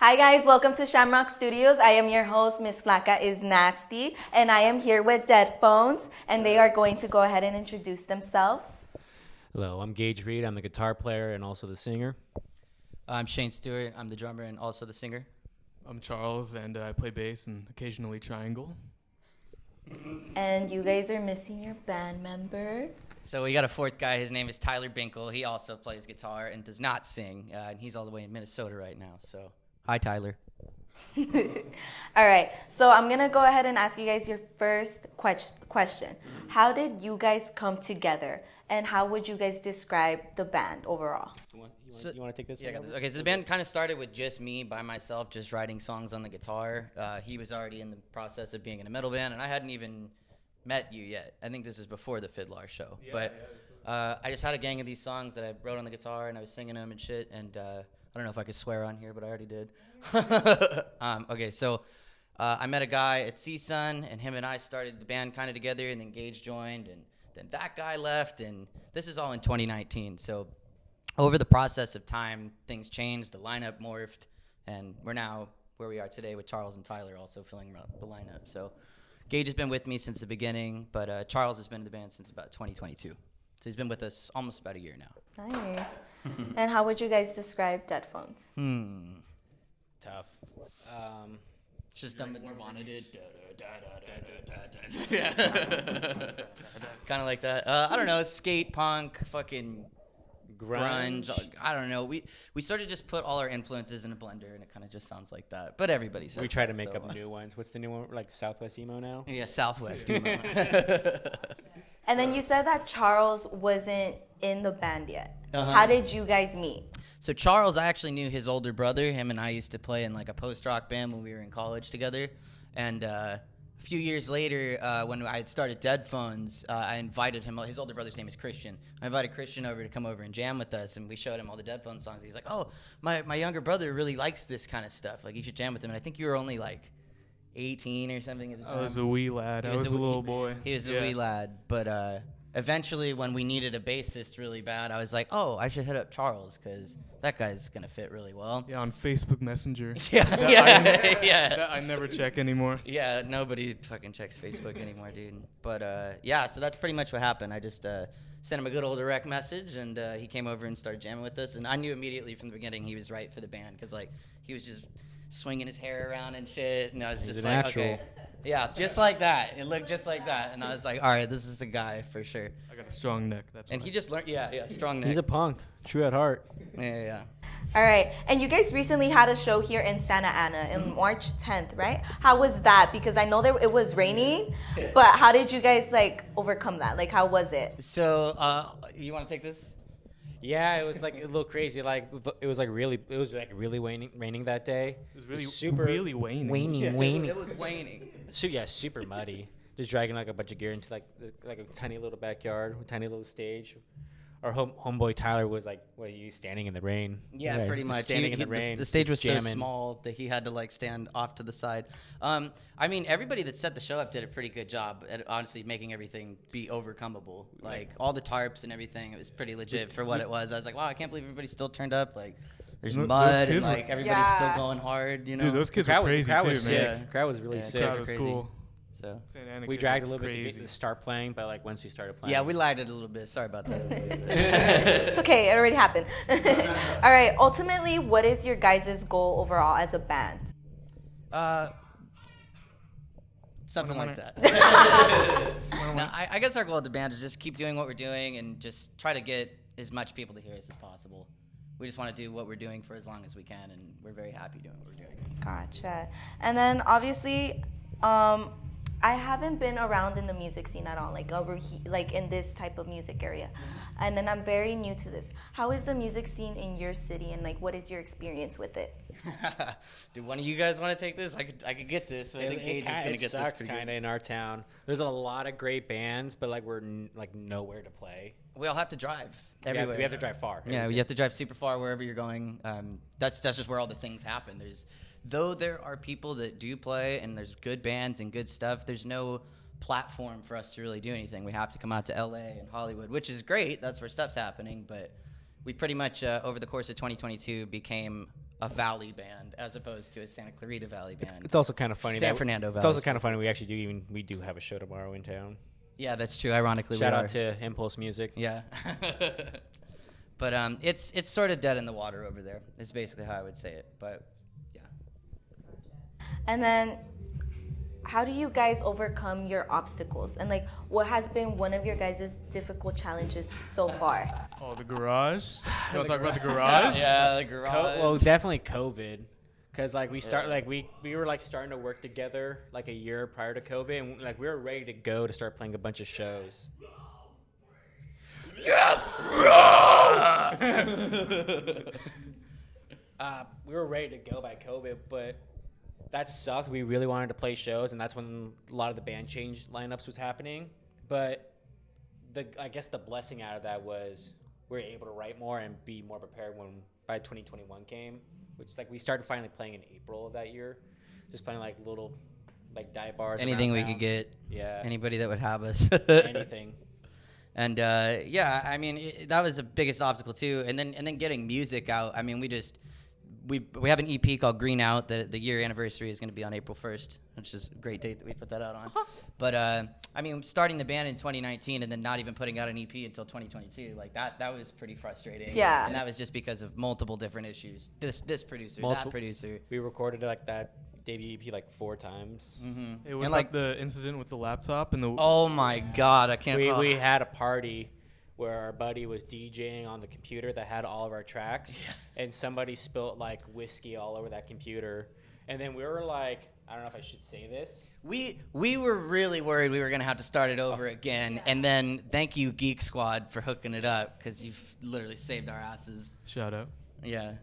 Hi guys, welcome to ShamRock Studios. I am your host, Miss Flaca is Nasty, and I am here with Dedfones, and they are going to go ahead and introduce themselves. Hello, I'm Gage Reed. I'm the guitar player and also the singer. I'm Shane Stewart. I'm the drummer and also the singer. I'm Charles, and I play bass and occasionally triangle. And you guys are missing your band member. So we got a fourth guy. His name is Tyler Binkle. He also plays guitar and does not sing. And he's all the way in Minnesota right now. So, hi, Tyler. All right, so I'm going to go ahead and ask you guys your first question. How did you guys come together, and how would you guys describe the band overall? You want to take this? Yeah, I got this. Okay, so the band kind of started with just me by myself, just writing songs on the guitar. He was already in the process of being in a metal band, and I hadn't even met you yet. I think this is before the Fiddler show. I just had a gang of these songs that I wrote on the guitar, and I was singing them and shit, and I don't know if I could swear on here, but I already did. Okay, so I met a guy at CSUN, and him and I started the band kind of together, and then Gage joined, and then that guy left, and this is all in 2019. So over the process of time, things changed, the lineup morphed, and we're now where we are today with Charles and Tyler also filling out the lineup. So Gage has been with me since the beginning, but Charles has been in the band since about 2022. So he's been with us almost about a year now. Nice. And how would you guys describe Dedfones? Tough. It's just done what Nirvana did. Kind of like that. I don't know, skate punk, fucking grunge. I don't know. We sort of just put all our influences in a blender, and it kind of just sounds like that. But everybody says We try to that, make so, up new ones. What's the new one? Like Southwest emo now? Yeah, Southwest emo. And then you said that Charles wasn't in the band yet. Uh-huh. How did you guys meet? So Charles, I actually knew his older brother. Him and I used to play in like a post-rock band when we were in college together. And a few years later, when I had started Dedfones, I invited him. His older brother's name is Christian. I invited Christian over to come over and jam with us, and we showed him all the Dedfones songs. He's like, "Oh, my younger brother really likes this kind of stuff. Like, you should jam with him." And I think you were only like 18 or something at the time. I was a wee lad. I was a little boy. He was a wee lad, but eventually, when we needed a bassist really bad, I was like, "Oh, I should hit up Charles because that guy's gonna fit really well." Yeah, on Facebook Messenger. Yeah, That I never check anymore. Yeah, nobody fucking checks Facebook anymore, dude. But yeah, so that's pretty much what happened. I just sent him a good old direct message, and he came over and started jamming with us. And I knew immediately from the beginning he was right for the band because like he was just swinging his hair around and shit, and I was just like, natural. okay. Yeah, just like that. It looked just like that. And I was like, all right, this is the guy for sure. I got a strong neck. That's And why. he just learned, strong neck. He's a punk, true at heart. Yeah. All right, and you guys recently had a show here in Santa Ana on March 10th, right? How was that? Because I know that it was raining, but how did you guys like overcome that? Like, how was it? So, you want to take this? Yeah, it was like a little crazy. Like it was really raining that day. It was really, super really waning. waning. It was waning. Super muddy. Just dragging like a bunch of gear into like a tiny little backyard, a tiny little stage. Our homeboy Tyler was like, he was standing in the rain. Yeah, pretty just much. Standing in the rain. The stage was so jamming. small that he had to like stand off to the side. I mean, everybody that set the show up did a pretty good job at honestly making everything be overcomable. Like all the tarps and everything, it was pretty legit for what it was. I was like, wow, I can't believe everybody still turned up. Like there's Those mud and kids were- like everybody's still going hard. You know, Dude, those kids The crowd were was- crazy the crowd too, was man. sick. Yeah. The crowd was really Yeah, sick. Crowd was crazy. cool. So Santa Ana We kids dragged a were little bit to crazy. get to start playing, but like once we started playing, yeah, we lagged it a little bit. Sorry about that. It's okay, it already happened. All right, ultimately, what is your guys' goal overall as a band? Something like that. No, I guess our goal at the band is just keep doing what we're doing and just try to get as much people to hear us as possible. We just want to do what we're doing for as long as we can, and we're very happy doing what we're doing. Gotcha. And then obviously, I haven't been around in the music scene at all, like like in this type of music area. And then I'm very new to this. How is the music scene in your city, and like what is your experience with it? Do one of you guys want to take this? I could get this. But I think Gage is gonna get this. Sucks pretty kind good. of in our town. There's a lot of great bands, but like we're like nowhere to play. We all have to drive everywhere. We have to drive far. Yeah, you have to drive super far wherever you're going. That's just where all the things happen. Though there are people that do play and there's good bands and good stuff, there's no platform for us to really do anything. We have to come out to LA and Hollywood, which is great. That's where stuff's happening. But we pretty much, over the course of 2022, became a Valley band as opposed to a Santa Clarita Valley band. It's also kind of funny. San Fernando Valley. It's also kind of funny. We do have a show tomorrow in town. Yeah, that's true. Ironically, Shout out to Impulse Music. Yeah. But it's sort of dead in the water over there. It's basically how I would say it. But yeah. And then, how do you guys overcome your obstacles? And like, what has been one of your guys' difficult challenges so far? Oh, the garage. You want to talk about the garage? Yeah, the garage. Well, definitely COVID, because like we were like starting to work together like a year prior to COVID, and like we were ready to go to start playing a bunch of shows. We were ready to go by COVID, but that sucked. We really wanted to play shows, and that's when a lot of the band change lineups was happening. But I guess the blessing out of that was we were able to write more and be more prepared when by 2021 came, which is like we started finally playing in April of that year, just playing like little like dive bars. Anything we around could town. get. Yeah. Anybody that would have us. Anything. And yeah, I mean that was the biggest obstacle too. And then getting music out. I mean, we have an EP called Green Out. The year anniversary is going to be on April 1st, which is a great date that we put that out on. But I mean, starting the band in 2019 and then not even putting out an EP until 2022, like that was pretty frustrating. Yeah. And that was just because of multiple different issues. This producer, that producer. We recorded like that debut EP like 4 times. Mm-hmm. It was And like the incident with the laptop and the. Oh my God, I can't. We had a party where our buddy was DJing on the computer that had all of our tracks, and somebody spilled like whiskey all over that computer, and then we were like, I don't know if I should say this. We were really worried we were gonna have to start it over again, and then thank you Geek Squad for hooking it up because you've literally saved our asses. Shout out. Yeah,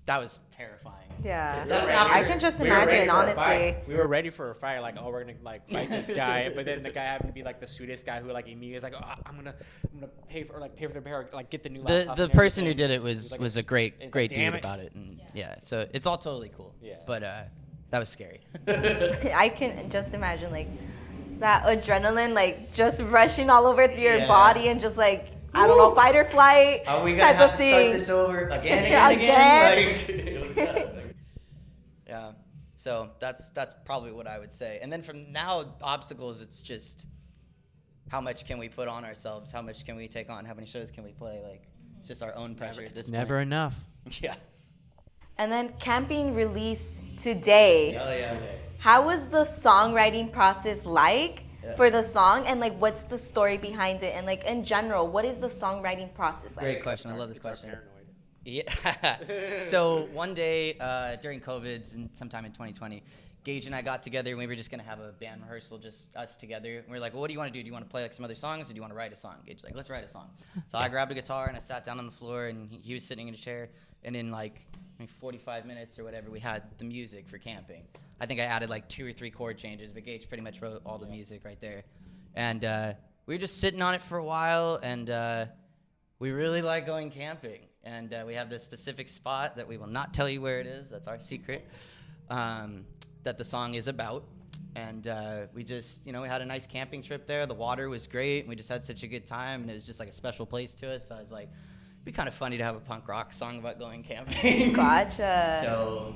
that was terrifying. Yeah, That's I after- can just We were ready imagine, for a honestly. fight. We were ready for a fight, like, oh, we're gonna like fight this guy, but then the guy happened to be like the sweetest guy who like immediately was like, oh, I'm gonna pay for the repair, like get the new laptop. The and person who everything. did it was Like a great it's great like, damn dude it. about it, and yeah, so it's all totally cool. Yeah. But that was scary. I can just imagine like that adrenaline, like just rushing all over through your Yeah. body and just like I don't know, fight or flight. Are we gonna type have of to start thing. this over again? Like, it was yeah. So that's probably what I would say. And then from now, obstacles, it's just how much can we put on ourselves? How much can we take on? How many shows can we play? Like, it's just our own pressure at this It's never enough. point. Yeah. And then camping released today. Oh yeah. How was the songwriting process like Yeah. for the song, and like what's the story behind it, and like in general, what is the songwriting process like? Great question. I love this question. Paranoid. Yeah. So one day during COVID, and sometime in 2020, Gage and I got together and we were just gonna have a band rehearsal, just us together. And we were like, well, what do you want to do? Do you want to play like some other songs, or do you want to write a song? Gage's like, let's write a song. So I grabbed a guitar and I sat down on the floor, and he was sitting in a chair. And in like 45 minutes or whatever, we had the music for camping. I think I added like 2 or 3 chord changes, but Gage pretty much wrote all the music right there. And we were just sitting on it for a while, and we really like going camping. And we have this specific spot that we will not tell you where it is. That's our secret. That the song is about. And we just, we had a nice camping trip there. The water was great. And we just had such a good time. And it was just like a special place to us. So I was like, it'd be kind of funny to have a punk rock song about going camping. Gotcha. So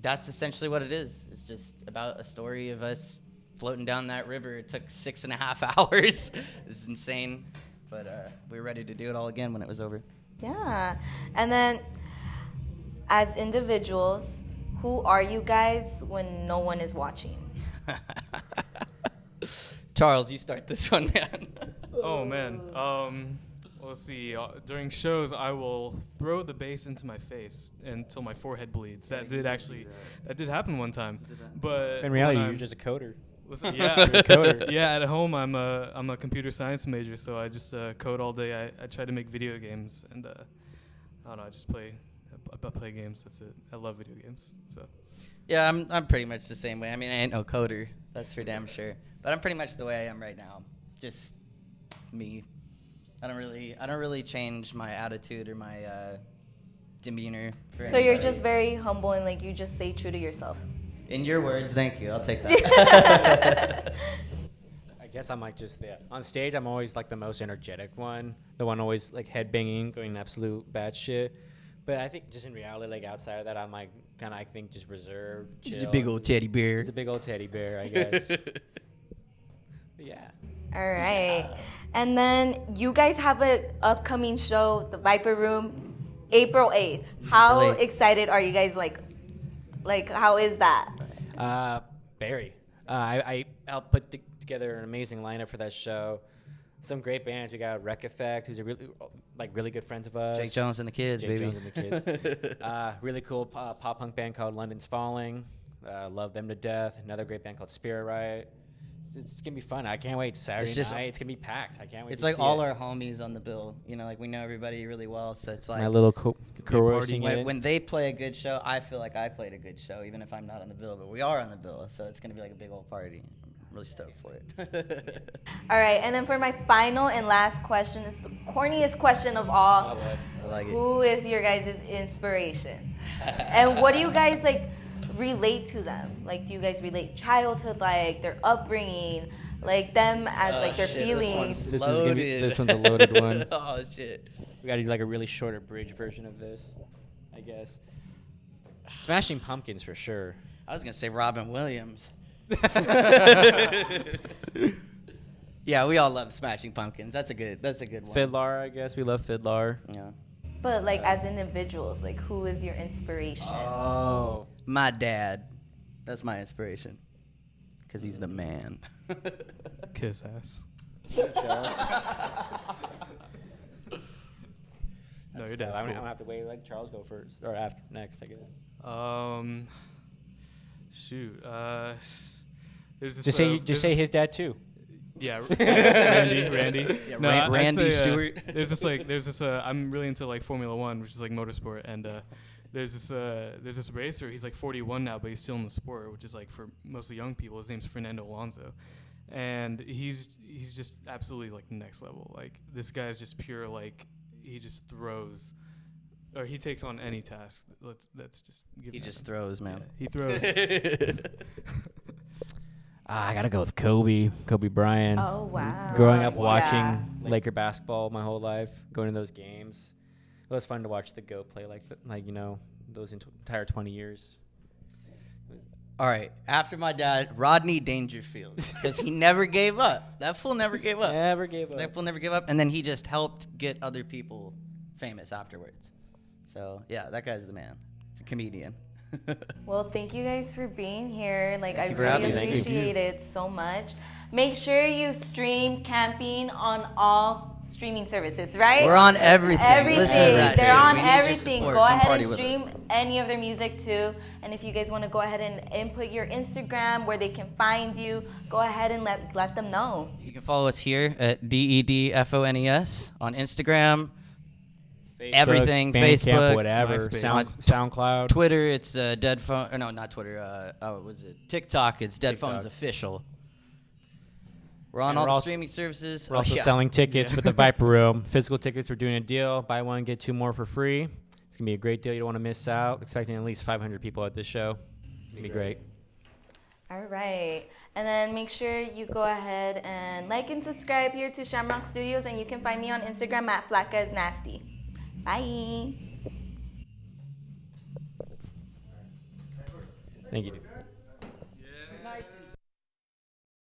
that's essentially what it is. It's just about a story of us floating down that river. It took 6.5 hours. It's insane. But we were ready to do it all again when it was over. Yeah. And then as individuals, who are you guys when no one is watching? Charles, you start this one, man. Oh man. Let's see. During shows, I will throw the bass into my face until my forehead bleeds. That did happen one time. But In reality, when you're I'm- just a coder. Listen, yeah, Coder. yeah. At home, I'm a computer science major, so I just code all day. I try to make video games, and I don't know. I just play games. That's it. I love video games. So Yeah, I'm pretty much the same way. I mean, I ain't no coder, that's for damn sure. But I'm pretty much the way I am right now. Just me. I don't really change my attitude or my demeanor. For So you're anybody. just very humble and like you just stay true to yourself. In your words, thank you. I'll take that. I guess I'm like just on stage. I'm always like the most energetic one, the one always like headbanging, going absolute batshit. But I think just in reality, like outside of that, I'm like kind of I think just reserved, chill. Just a big old teddy bear. Just a big old teddy bear, I guess. But yeah. All right. And then you guys have an upcoming show, The Viper Room, April 8th. How April 8th. excited are you guys? Like how is that? Barry. I helped put together an amazing lineup for that show. Some great bands. We got Wreck Effect, who's a really good friends of us. Jake Jones and the Kids, Jake baby. Jones and the Kids. Really cool pop punk band called London's Falling. Love them to death. Another great band called Spirit Riot. It's gonna be fun. I can't wait. Saturday night. It's gonna be packed. I can't wait. It's to like see all it. our homies on the bill. You know, like we know everybody really well, so it's like My little coercing it. when they play a good show, I feel like I played a good show, even if I'm not on the bill. But we are on the bill, so it's gonna be like a big old party. I'm really stoked for it. All right. And then for my final and last question, it's the corniest question of all. Oh, boy. I like it. Who is your guys' inspiration? And what do you guys like relate to them? Like, do you guys relate childhood, like their upbringing, like them as like their feelings? This one's This one's a loaded one. Oh shit! We gotta do like a really short abridged version of this, I guess. Smashing Pumpkins for sure. I was gonna say Robin Williams. Yeah, we all love Smashing Pumpkins. That's a good one. Fiddler, I guess. We love Fiddler. Yeah. But like as individuals, like who is your inspiration? Oh. My dad. That's my inspiration. Because he's the man. Kiss ass. No, your dad's I'm cool. gonna have to wait. Like Charles go first or after next, I guess. Shoot. There's this. Just say his dad too. Yeah, Randy. Yeah, No, I'd Randy say, Stewart. There's this. I'm really into like Formula One, which is like motorsport, and there's this racer. He's like 41 now, but he's still in the sport, which is like for mostly young people. His name's Fernando Alonso, and he's just absolutely like next level. Like this guy's just pure like he just throws, or he takes on any task. Let's just give. He him just that. throws, man. Yeah, he throws. I gotta go with Kobe Bryant. Oh wow! Growing up watching Yeah. Laker basketball my whole life, going to those games, it was fun to watch the GOAT play those entire 20 years. All right. After my dad, Rodney Dangerfield, because he never gave up. That fool never gave up. Never gave up. That fool never gave up, and then he just helped get other people famous afterwards. So yeah, that guy's the man. He's a comedian. Well, thank you guys for being here. Like, Thank I you for really having me. Thank you. appreciate it so much. Make sure you stream Camping on all streaming services, right? We're on everything. Everything. Listen to that They're shit. on We need your everything. support. Go Come ahead party and with stream us. any of their music too. And if you guys want to go ahead and input your Instagram where they can find you, go ahead and let them know. You can follow us here at DEDFONES on Instagram, Facebook, everything, Bandcamp, Facebook, whatever, MySpace. SoundCloud. Twitter. It's Deadphone. Or no, not Twitter. Was it TikTok? It's Deadphones TikTok. Official. We're on And all we're the also- streaming services. We're also selling tickets for the Viper Room. Physical tickets, we're doing a deal. Buy one, get two more for free. It's going to be a great deal. You don't want to miss out. Expecting at least 500 people at this show. It's going to be great. All right. And then make sure you go ahead and like and subscribe here to ShamRock Studios. And you can find me on Instagram at FlacasNasty. Bye. Thank you, dude.